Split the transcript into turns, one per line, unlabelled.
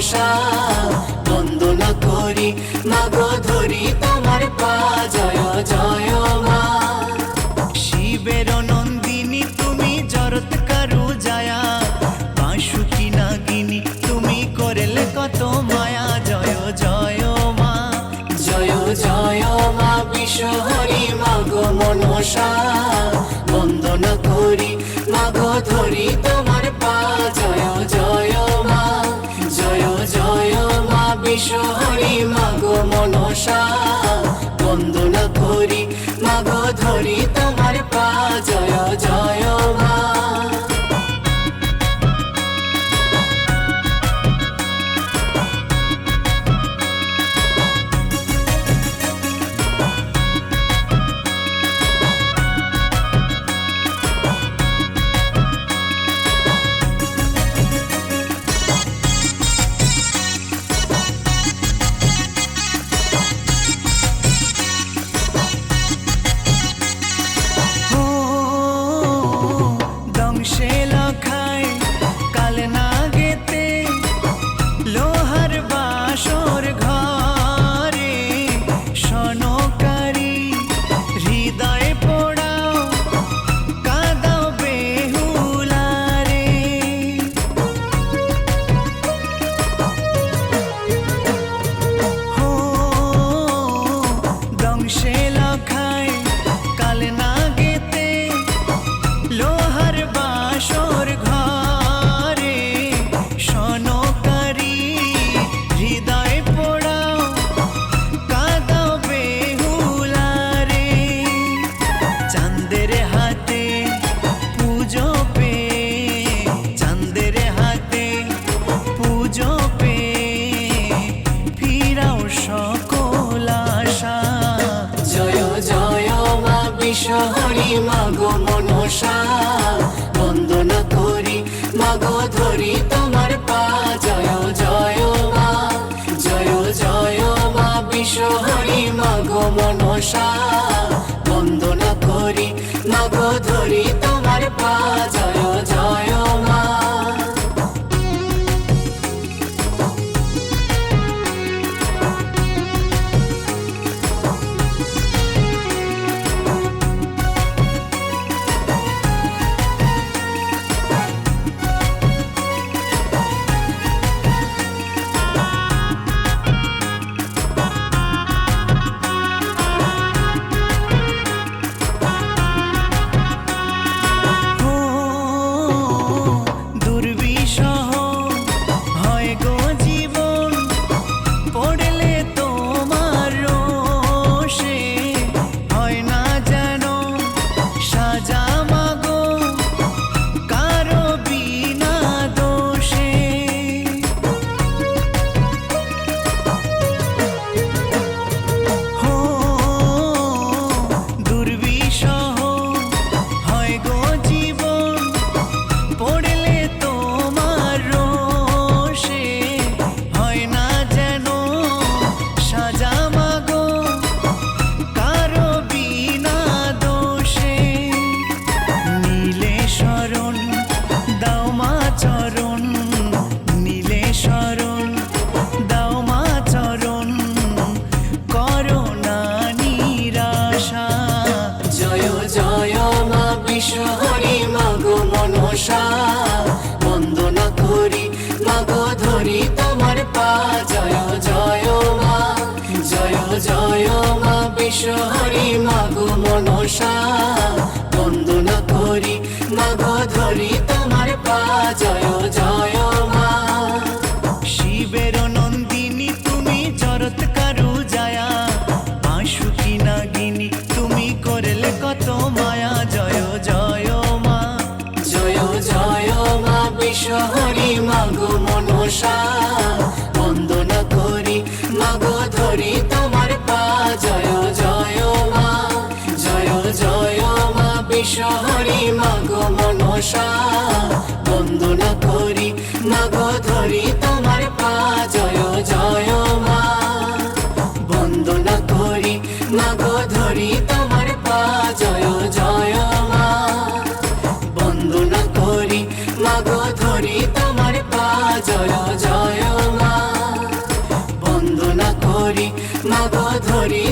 মনসা বন্দনা করি মাগো ধরি তোমার পা জয় জয় মা।
শিবের নন্দিনী তুমি জরত কারু জায়া, বাঁশুকি নাগিনী তুমি করলে কত মায়া জয় জয় মা।
জয় জয় মা বিশ্বহরি মাগো মনসা বন্দনা করি মাগো ধরি তোমার পা জয় জয় মা। জয় জয় মা বিশ্বহরি মাগো মনসা বন্দনা করি মাগো ধরি তোমার পা জয় জয় মা। বিশ্বহরি মাগো মনসা বন্দনা করি মাগো ধরি তোমার পা জয় জয় মা। জয় জয় মা বিশ্বহরি মাগো মনসা বন্দনা করি মাগো ধরি তোমার পা জয় জয় মা। বিশ্বহরি মাগো মনসা বন্দনা করি মাগো ধরি তোমার পা জয় জয় মা। জয় জয় মা বিশ্বহরি মাগো মনসা বন্দনা করি মাগো ধরি তোমার পা জয় জয় মা।
শিবের নন্দিনী তুমি জরত কারু জায়া, বাঁশুকি নাগিনী তুমি করলে কত মায়া জয় জয় মা।
জয় জয় মা বিশ্বহরি মাগো মনসা বন্দনা করি মাগো ধরি তোমার পা জয় জয় মা। জয় জয় মা বিশ্বহরি মাগো মনসা বন্দনা করি মাগো ধরি তোমার পা জয় জয় মা। বন্দনা করি মাগো ধরি তোমার পা জয় জয় মা। বন্দনা করি মাগো ধরি তোমার পা জয় জয় মা। মাগো ধরি